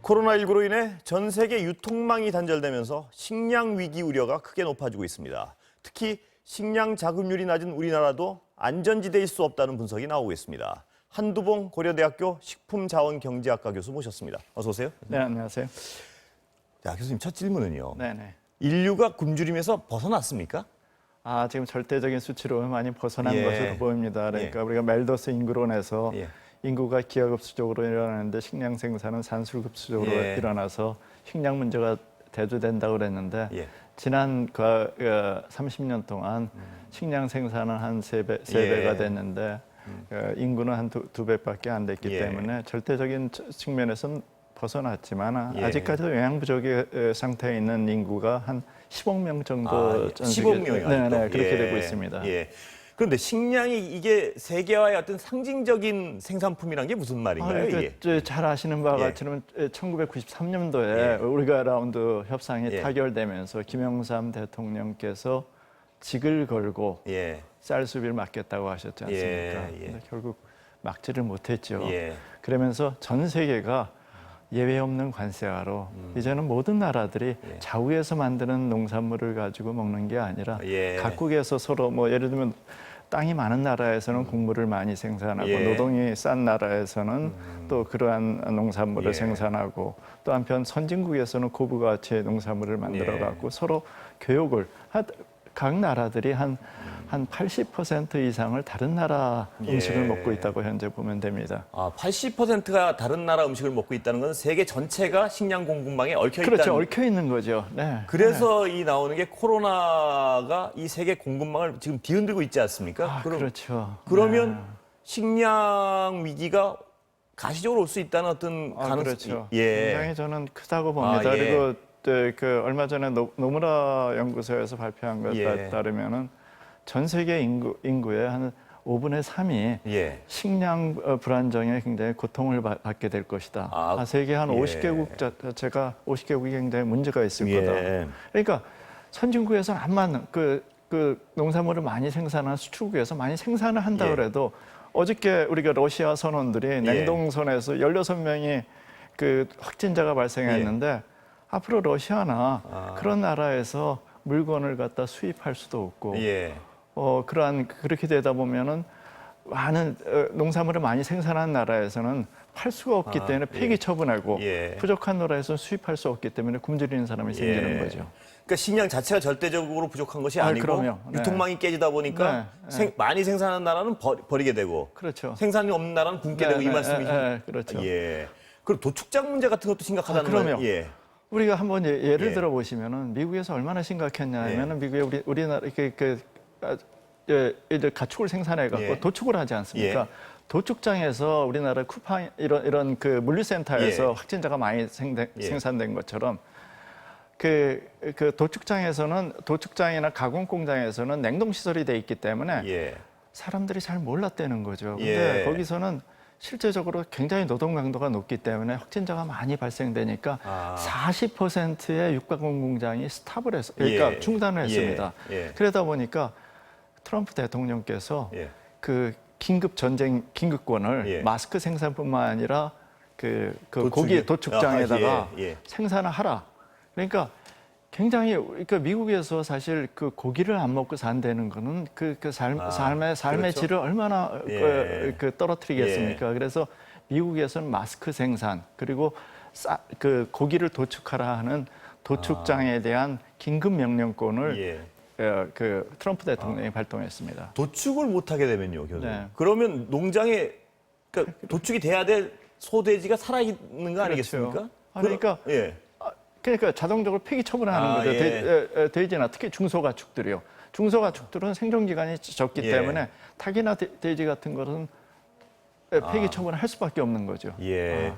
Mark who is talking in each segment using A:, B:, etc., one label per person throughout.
A: 코로나19로 인해 전 세계 유통망이 단절되면서 식량 위기 우려가 크게 높아지고 있습니다. 특히 식량 자급률이 낮은 우리나라도 안전지대일 수 없다는 분석이 나오고 있습니다. 한두봉 고려대학교 식품자원경제학과 교수 모셨습니다. 어서 오세요.
B: 네, 안녕하세요.
A: 자, 교수님 첫 질문은요.
B: 네네.
A: 인류가 굶주림에서 벗어났습니까?
B: 지금 절대적인 수치로 많이 벗어난
A: 예.
B: 것으로 보입니다. 그러니까 우리가 멜더스 인구론에서 인구가 기하급수적으로 일어나는데 식량 생산은 산술급수적으로 일어나서 식량 문제가 대두된다고 그랬는데 지난 30년 동안 식량 생산은 한 세 배가 됐는데 인구는 한 두 배밖에 안 됐기 때문에 절대적인 측면에서는 벗어났지만 아직까지도 영양 부족의 상태에 있는 인구가 한 10억 명 정도
A: 10억 명이
B: 네네 그렇게 되고 있습니다.
A: 그런데 식량이 이게 세계화의 어떤 상징적인 생산품이란 게 무슨 말인가요? 이게?
B: 잘 아시는 바와 같이는 1993년도에 우리가 라운드 협상이 타결되면서 김영삼 대통령께서 직을 걸고 쌀 수비를 막겠다고 하셨지 않습니까? 근데 결국 막지를 못했죠. 그러면서 전 세계가 예외 없는 관세화로 이제는 모든 나라들이 자우에서 만드는 농산물을 가지고 먹는 게 아니라 각국에서 서로 예를 들면 땅이 많은 나라에서는 곡물을 많이 생산하고 노동이 싼 나라에서는 또 그러한 농산물을 생산하고 또 한편 선진국에서는 고부가치의 농산물을 만들어 갖고 서로 교역을 각 나라들이 한 80% 이상을 다른 나라 음식을 먹고 있다고 현재 보면 됩니다.
A: 80%가 다른 나라 음식을 먹고 있다는 건 세계 전체가 식량 공급망에 얽혀 있다는.
B: 그렇죠. 얽혀 있는 거죠. 네.
A: 그래서 이 나오는 게 코로나가 이 세계 공급망을 지금 뒤흔들고 있지 않습니까?
B: 그렇죠.
A: 그러면 식량 위기가 가시적으로 올 수 있다는 어떤 가능성이.
B: 그렇죠. 굉장히 저는 크다고 봅니다. 그리고 얼마 전에 노무라 연구소에서 발표한 것에 따르면은 전 세계 인구의 한 5분의 3이 식량 불안정에 굉장히 고통을 받게 될 것이다. 세계 한 50개국 자체가 50개국이 굉장히 문제가 있을 거다. 그러니까 선진국에서는 안 맞는 그 농산물을 많이 생산하는 수출국에서 많이 생산을 한다 그래도 어저께 우리가 러시아 선원들이 냉동선에서 16명이 그 확진자가 발생했는데 앞으로 러시아나 그런 나라에서 물건을 갖다 수입할 수도 없고 그렇게 되다 보면은 많은 농산물을 많이 생산하는 나라에서는 팔 수가 없기 때문에 폐기 처분하고 부족한 나라에서는 수입할 수 없기 때문에 굶주리는 사람이 생기는 거죠.
A: 그러니까 식량 자체가 절대적으로 부족한 것이 아니고 유통망이 깨지다 보니까 많이 생산하는 나라는 버리게 되고 생산이 없는 나라는 굶게 되고 이 말씀이죠.
B: 그렇죠.
A: 그리고 도축장 문제 같은 것도 심각하다는 거예요.
B: 우리가 한번 예를 들어 보시면은 미국에서 얼마나 심각했냐면은 미국에 우리나라 이들 가축을 생산해 갖고 도축을 하지 않습니까? 도축장에서 우리나라 쿠팡 이런 그 물류센터에서 확진자가 많이 생산된 것처럼 그 도축장이나 가공 공장에서는 냉동 시설이 돼 있기 때문에 사람들이 잘 몰랐다는 거죠. 근데 거기서는 실제적으로 굉장히 노동 강도가 높기 때문에 확진자가 많이 발생되니까 40%의 육가공 공장이 스탑을 해서 그러니까 중단을 했습니다. 그러다 보니까 트럼프 대통령께서 그 긴급 전쟁 긴급권을 마스크 생산뿐만 아니라 고기 도축장에다가 생산을 하라. 그러니까 굉장히 삶의 고기를 안 먹고 산다는 거는 삶의 질을 얼마나 떨어뜨리겠습니까? 그래서 미국에서는 마스크 생산 그리고 고기를 도축하라 하는 도축장에 대한 긴급 명령권을 트럼프 대통령이 발동했습니다.
A: 도축을 못하게 되면요, 교수님. 그러면 농장에 도축이 돼야 될 소돼지가 살아있는 거 아니겠습니까?
B: 그러니까 자동적으로 폐기 처분하는 거죠. 돼지나 특히 중소가축들이요. 중소가축들은 생존 기간이 적기 때문에 닭이나 돼지 같은 것은 폐기 처분을 할 수밖에 없는 거죠.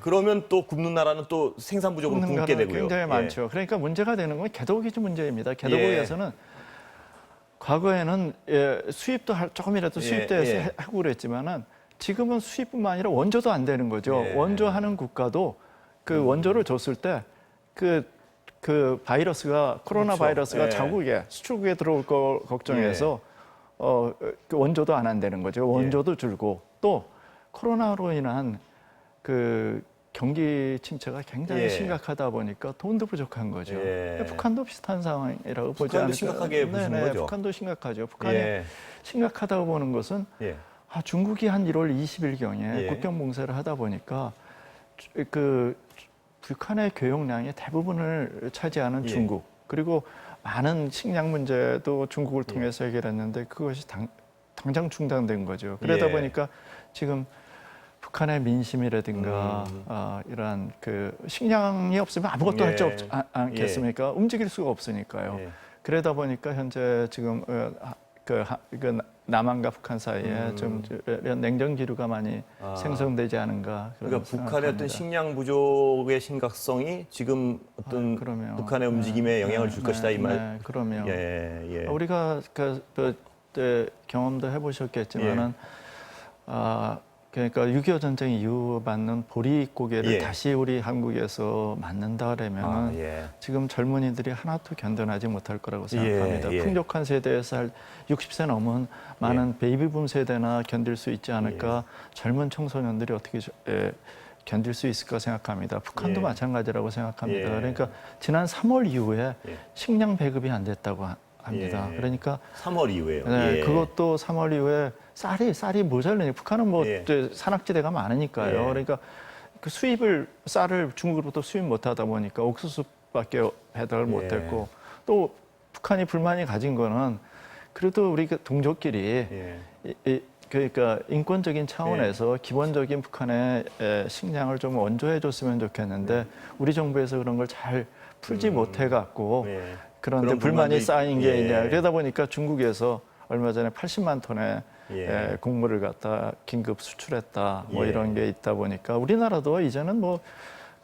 A: 그러면 또 굶는 나라는 또 생산 부족으로 굶게 되고요.
B: 굉장히 많죠. 그러니까 문제가 되는 건 개도기 문제입니다. 개도국에서는 과거에는 수입도 조금이라도 수입돼서 하고 그랬지만은 지금은 수입뿐만 아니라 원조도 안 되는 거죠. 원조하는 국가도 그 원조를 줬을 때 코로나 바이러스가 자국에 수출국에 들어올 걸 걱정해서 그 원조도 안 한다는 거죠. 원조도 줄고 또 코로나로 인한 경기 침체가 굉장히
A: 예.
B: 심각하다 보니까 돈도 부족한 거죠.
A: 예.
B: 북한도 비슷한 상황이라고 보지
A: 북한도
B: 않을까.
A: 심각하게 보시는
B: 네네,
A: 거죠?
B: 북한도 심각하죠. 북한이
A: 예.
B: 심각하다고 보는 것은
A: 예.
B: 중국이 한 1월 20일경에
A: 예.
B: 국경 봉쇄를 하다 보니까 그 북한의 교역량의 대부분을 차지하는
A: 예.
B: 중국, 그리고 많은 식량 문제도 중국을
A: 예.
B: 통해서 해결했는데 그것이 당장 중단된 거죠. 그러다
A: 예.
B: 보니까 지금 북한의 민심이라든가 이러한 그 식량이 없으면 아무것도 할 수
A: 예.
B: 않겠습니까? 움직일 수가 없으니까요.
A: 예.
B: 그러다 보니까 현재 지금 그 남한과 북한 사이에 좀 이런 냉전 기류가 많이 생성되지 않은가.
A: 그러니까 북한의 어떤 식량 부족의 심각성이 지금 어떤
B: 그러면,
A: 북한의 움직임에 영향을 줄 것이다 이 말.
B: 네, 그러면
A: 예.
B: 우리가 경험도 해보셨겠지만은 그러니까 6.25 전쟁 이후 맞는 보릿고개를
A: 예.
B: 다시 우리 한국에서 맞는다 그러면은
A: 예.
B: 지금 젊은이들이 하나도 견뎌내지 못할 거라고 생각합니다.
A: 예.
B: 풍족한 세대에서 할 60세 넘은 많은 베이비붐 세대나 견딜 수 있지 않을까. 젊은 청소년들이 어떻게 견딜 수 있을까 생각합니다. 북한도
A: 예.
B: 마찬가지라고 생각합니다.
A: 예.
B: 그러니까 지난 3월 이후에
A: 예.
B: 식량 배급이 안 됐다고 합니다.
A: 예.
B: 그러니까
A: 3월 이후에요.
B: 네,
A: 예.
B: 그것도 3월 이후에 쌀이 모자르니 북한은 뭐
A: 예.
B: 산악지대가 많으니까요.
A: 예.
B: 그러니까 그 쌀을 중국으로부터 수입 못하다 보니까 옥수수밖에 배달을
A: 예.
B: 못했고, 또 북한이 불만이 가진 거는 그래도 우리 동족끼리
A: 예.
B: 그러니까 인권적인 차원에서 기본적인 북한의 식량을 좀 원조해 줬으면 좋겠는데 우리 정부에서 그런 걸 잘 풀지 못해 갖고
A: 예.
B: 그런데
A: 그런
B: 불만이
A: 불만도
B: 쌓인 게
A: 예.
B: 있냐. 그러다 보니까 중국에서 얼마 전에 80만 ton의
A: 예.
B: 곡물을 갖다 긴급 수출했다. 뭐
A: 예.
B: 이런 게 있다 보니까 우리나라도 이제는 뭐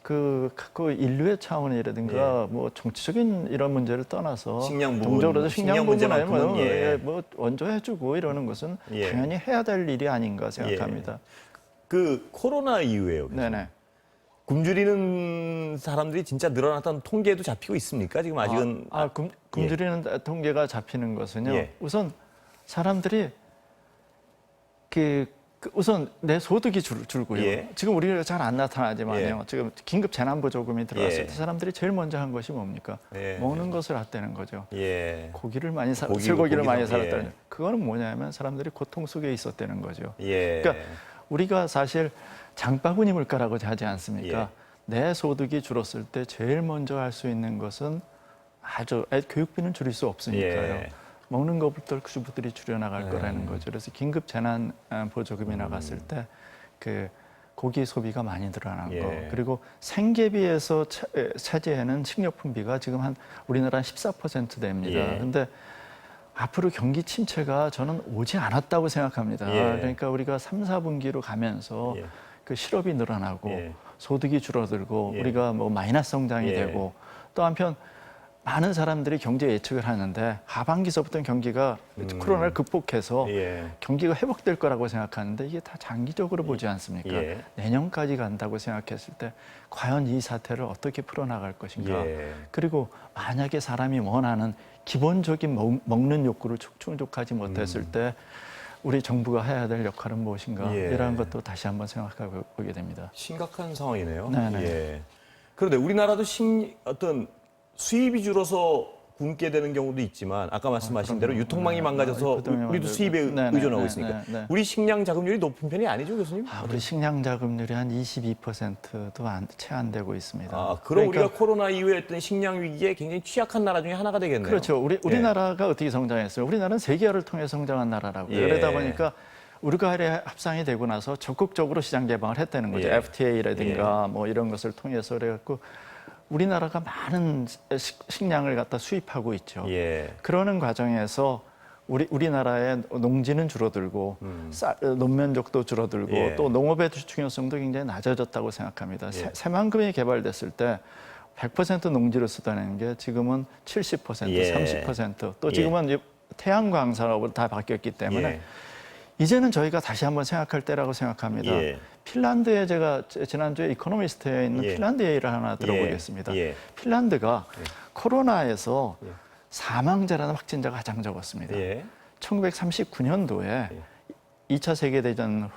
B: 그 인류의 차원이라든가 뭐 정치적인 이런 문제를 떠나서
A: 식량 부분,
B: 동적으로서 식량
A: 식량
B: 부분에
A: 문제만큼은
B: 뭐 원조해주고 이러는 것은
A: 예.
B: 당연히 해야 될 일이 아닌가 생각합니다.
A: 그 코로나 이후에요.
B: 네네.
A: 굶주리는 사람들이 진짜 늘어났다는 통계도 잡히고 있습니까? 지금 아직은
B: 굶주리는 통계가 잡히는 것은요.
A: 예.
B: 우선 사람들이 우선 내 소득이 줄고요.
A: 예.
B: 지금 우리가 잘 안 나타나지만요.
A: 예.
B: 지금 긴급 재난보조금이 들어왔을
A: 예.
B: 때 사람들이 제일 먼저 한 것이 뭡니까?
A: 예.
B: 먹는 것을 했다는 거죠.
A: 예.
B: 고기를 많이
A: 고기도
B: 쇠고기를 많이
A: 고기도,
B: 살았다는
A: 예.
B: 그거는 뭐냐면 사람들이 고통 속에 있었다는 거죠.
A: 예.
B: 그러니까 우리가 사실 장바구니 물가라고 하지 않습니까?
A: 예.
B: 내 소득이 줄었을 때 제일 먼저 할 수 있는 것은 교육비는 줄일 수 없으니까요.
A: 예.
B: 먹는 것부터 주부들이 줄여나갈 거라는 거죠. 그래서 긴급 재난 보조금이 나갔을 때 그 고기 소비가 많이 늘어난
A: 예.
B: 거, 그리고 생계비에서 차지하는 식료품비가 지금 우리나라 14% 됩니다.
A: 예.
B: 근데 앞으로 경기 침체가 저는 오지 않았다고 생각합니다.
A: 예.
B: 그러니까 우리가 3, 4분기로 가면서
A: 예.
B: 그 실업이 늘어나고
A: 예.
B: 소득이 줄어들고
A: 예.
B: 우리가 뭐 마이너스 성장이
A: 예.
B: 되고, 또 한편 많은 사람들이 경제 예측을 하는데 하반기서부터 경기가 코로나를 극복해서
A: 예.
B: 경기가 회복될 거라고 생각하는데 이게 다 장기적으로 보지 않습니까?
A: 예.
B: 내년까지 간다고 생각했을 때 과연 이 사태를 어떻게 풀어나갈 것인가?
A: 예.
B: 그리고 만약에 사람이 원하는 기본적인 먹는 욕구를 충족하지 못했을 때 우리 정부가 해야 될 역할은 무엇인가?
A: 예.
B: 이러한 것도 다시 한번 생각해 보게 됩니다.
A: 심각한 상황이네요.
B: 네네.
A: 예. 그런데 우리나라도 어떤 수입이 줄어서 굶게 되는 경우도 있지만 아까 말씀하신 대로 유통망이 망가져서 우리도 수입에 의존하고 있으니까 우리 식량 자급률이 높은 편이 아니죠, 교수님?
B: 우리 식량 자급률이 한 22%도 채 안 되고 있습니다.
A: 그럼 우리가 코로나 이후에 어떤 식량 위기에 굉장히 취약한 나라 중에 하나가 되겠네요.
B: 그렇죠. 우리나라가 어떻게 성장했어요? 우리나라는 세계화를 통해 성장한 나라라고요.
A: 예.
B: 그러다 보니까 우루과이에 합상이 되고 나서 적극적으로 시장 개방을 했다는 거죠.
A: 예.
B: FTA라든가 뭐 이런 것을 통해서 그래갖고 우리나라가 많은 식량을 갖다 수입하고 있죠.
A: 예.
B: 그러는 과정에서 우리나라의 농지는 줄어들고 논면적도 줄어들고
A: 예.
B: 또 농업의 중요성도 굉장히 낮아졌다고 생각합니다.
A: 예.
B: 새만금이 개발됐을 때 100% 농지를 쓰다는 게 지금은 70%,
A: 예.
B: 30%, 또 지금은 태양광 산업으로 다 바뀌었기 때문에
A: 예.
B: 이제는 저희가 다시 한번 생각할 때라고 생각합니다.
A: 예.
B: 핀란드에 제가 지난주에 이코노미스트에 있는
A: 예.
B: 핀란드 예를 하나 들어보겠습니다.
A: 예.
B: 핀란드가 코로나에서 사망자라는 확진자가 가장 적었습니다.
A: 예.
B: 1939년도에 2차 세계대전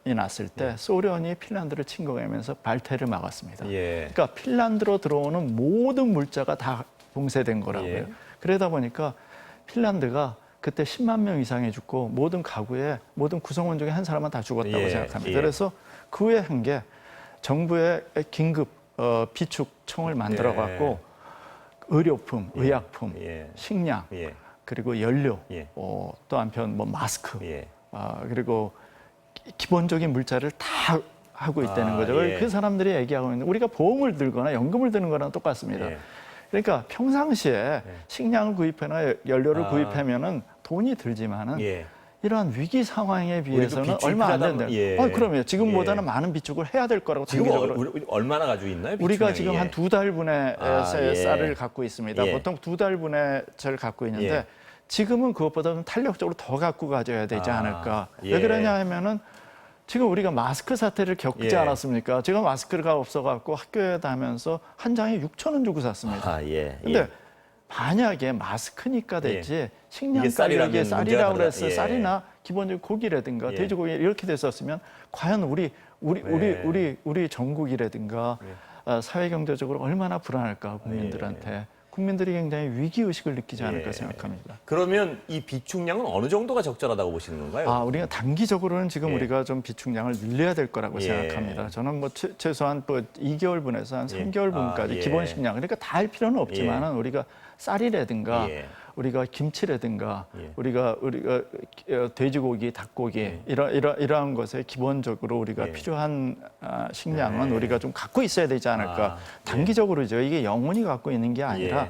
B: 났을 때 소련이 핀란드를 침공하면서 발태를 막았습니다.
A: 예.
B: 그러니까 핀란드로 들어오는 모든 물자가 다 봉쇄된 거라고요.
A: 예.
B: 그러다 보니까 핀란드가 그때 10만 명 이상이 죽고 모든 가구에 모든 구성원 중에 한 사람은 다 죽었다고
A: 예.
B: 생각합니다.
A: 예.
B: 그래서 그 후에 한 게 정부의 긴급 비축청을 만들어 갖고 의료품, 의약품, 식량, 그리고 연료, 또 한편 뭐 마스크, 그리고 기본적인 물자를 다 하고 있다는 거죠. 그 사람들이 얘기하고 있는 우리가 보험을 들거나 연금을 드는 거랑 똑같습니다. 그러니까 평상시에 식량을 구입하거나 연료를 구입하면은 돈이 들지만은 이러한 위기 상황에 비해서는 얼마 안 된다. 그럼요. 지금보다는 많은 비축을 해야 될 거라고 단기적으로.
A: 얼마나 가지고 있나요?
B: 우리가 지금 한 2달분의 쌀을 갖고 있습니다. 보통 2달분의 쌀을 갖고 있는데 지금은 그것보다는 탄력적으로 더 갖고 가져야 되지 않을까. 왜 그러냐 하면은 지금 우리가 마스크 사태를 겪지 않았습니까? 제가 마스크가 없어갖고 학교에 다니면서 한 장에 6,000원 주고 샀습니다. 근데 만약에 마스크니까 됐지 식량 가격이 쌀이라고 그래서 쌀이나 기본적인 고기라든가 돼지고기 이렇게 됐었으면 과연 우리 전국이라든가 사회 경제적으로 얼마나 불안할까 국민들한테. 국민들이 굉장히 위기의식을 느끼지 않을까 생각합니다.
A: 그러면 이 비축량은 어느 정도가 적절하다고 보시는 건가요?
B: 우리가 단기적으로는 지금 우리가 좀 비축량을 늘려야 될 거라고 생각합니다. 저는 뭐 최소한 뭐 2개월분에서 한 3개월분까지 기본 식량, 그러니까 다 할 필요는 없지만은 우리가 쌀이라든가 우리가 김치라든가 우리가 돼지고기, 닭고기 이러한 것에 기본적으로 우리가 필요한 식량은 우리가 좀 갖고 있어야 되지 않을까. 단기적으로죠. 이게 영원히 갖고 있는 게 아니라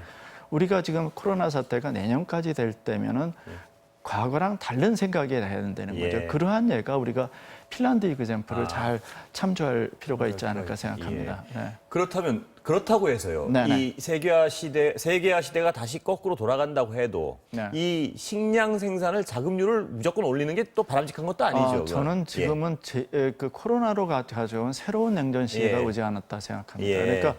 B: 우리가 지금 코로나 사태가 내년까지 될 때면은 과거랑 다른 생각이 해야 된다는 거죠. 그러한 예가 우리가 핀란드 이그젬플을 잘 참조할 필요가 있지 않을까 생각합니다.
A: 그렇다면 그렇다고 해서요. 이 세계화 시대가 다시 거꾸로 돌아간다고 해도 이 식량 생산을 자급률을 무조건 올리는 게 또 바람직한 것도 아니죠.
B: 저는 지금은 그 코로나로 가져온 새로운 냉전 시대가 오지 않았다 생각합니다.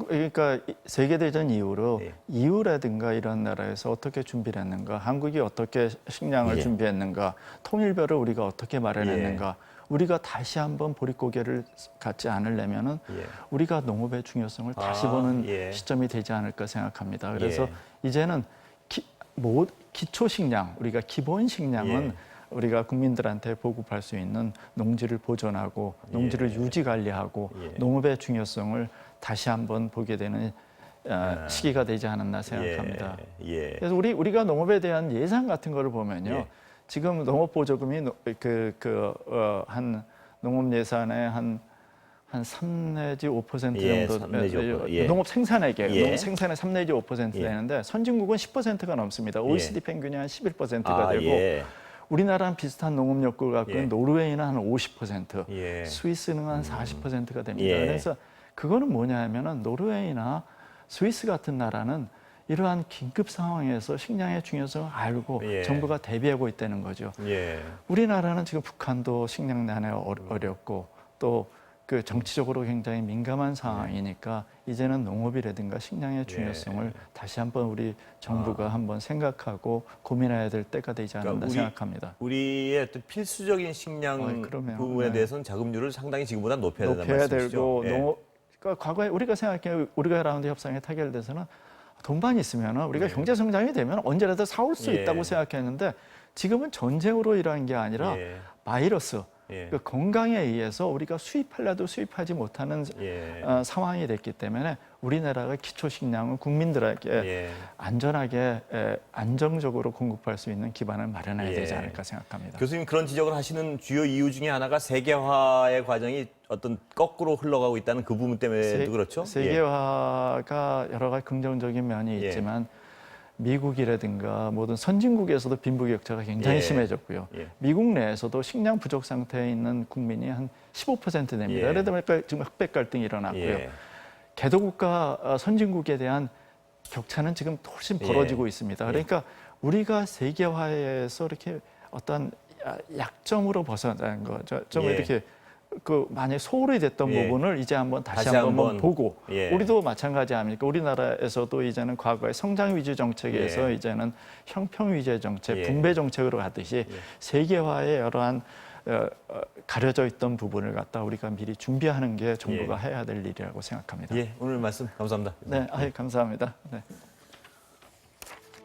B: 그러니까 세계대전 이후로 EU라든가 이런 나라에서 어떻게 준비를 했는가, 한국이 어떻게 식량을 준비했는가, 통일별을 우리가 어떻게 마련했는가, 우리가 다시 한번 보릿고개를 갖지 않으려면은 우리가 농업의 중요성을 다시 보는 시점이 되지 않을까 생각합니다. 그래서 이제는 기초 식량, 우리가 기본 식량은 우리가 국민들한테 보급할 수 있는 농지를 보존하고 농지를 유지 관리하고 농업의 중요성을 다시 한번 보게 되는 시기가 되지 않았나 생각합니다. 그래서 우리가 농업에 대한 예산 같은 거를 보면요. 지금 농업보조금이 한 농업 예산의 한 3 내지 5% 정도 농업 생산액에 농업 생산의 3 내지 5% 되는데 선진국은 10%가 넘습니다. OECD 평균이 한 11%가 되고 우리나라랑 비슷한 농업력을 갖고 있는 노르웨이는 한 50%, 스위스는 한 40%가 됩니다. 그래서 그거는 뭐냐 하면은 노르웨이나 스위스 같은 나라는 이러한 긴급 상황에서 식량의 중요성을 알고 정부가 대비하고 있다는 거죠. 우리나라는 지금 북한도 식량난에 어렵고 또 그 정치적으로 굉장히 민감한 상황이니까 이제는 농업이라든가 식량의 중요성을 다시 한번 우리 정부가 한번 생각하고 고민해야 될 때가 되지 않았나 생각합니다.
A: 우리의 어떤 필수적인 식량 부분에 대해서는 자급률을 상당히 지금보다 높여야 된다는 말씀이시죠?
B: 그러니까 과거에 우리가 생각해 우리가 라운드 협상에 타결돼서는 돈만 있으면 우리가 경제 성장이 되면 언제라도 사올 수 있다고 생각했는데 지금은 전쟁으로 일하는 게 아니라 바이러스, 그 건강에 의해서 우리가 수입하려도 수입하지 못하는 상황이 됐기 때문에 우리나라가 기초 식량을 국민들에게 안전하게 안정적으로 공급할 수 있는 기반을 마련해야 되지 않을까 생각합니다.
A: 교수님 그런 지적을 하시는 주요 이유 중에 하나가 세계화의 과정이 어떤 거꾸로 흘러가고 있다는 그 부분 때문에도 그렇죠?
B: 세계화가 여러 가지 긍정적인 면이 있지만 미국이라든가 모든 선진국에서도 빈부격차가 굉장히 심해졌고요. 미국 내에서도 식량 부족 상태에 있는 국민이 한 15% 됩니다. 그러다 보니까 지금 흑백 갈등이 일어났고요. 개도국가 선진국에 대한 격차는 지금 훨씬 벌어지고 있습니다. 그러니까 우리가 세계화에서 이렇게 어떤 약점으로 벗어나는 거, 좀 이렇게 만약 소홀히 됐던 부분을 이제 한번 다시 한번 보고 우리도 마찬가지 아닙니까? 우리나라에서도 이제는 과거의 성장 위주 정책에서 이제는 형평 위주 정책, 분배 정책으로 가듯이 세계화의 여러한 가려져 있던 부분을 갖다 우리가 미리 준비하는 게 정부가 해야 될 일이라고 생각합니다.
A: 오늘 말씀 감사합니다.
B: 네, 감사합니다. 네.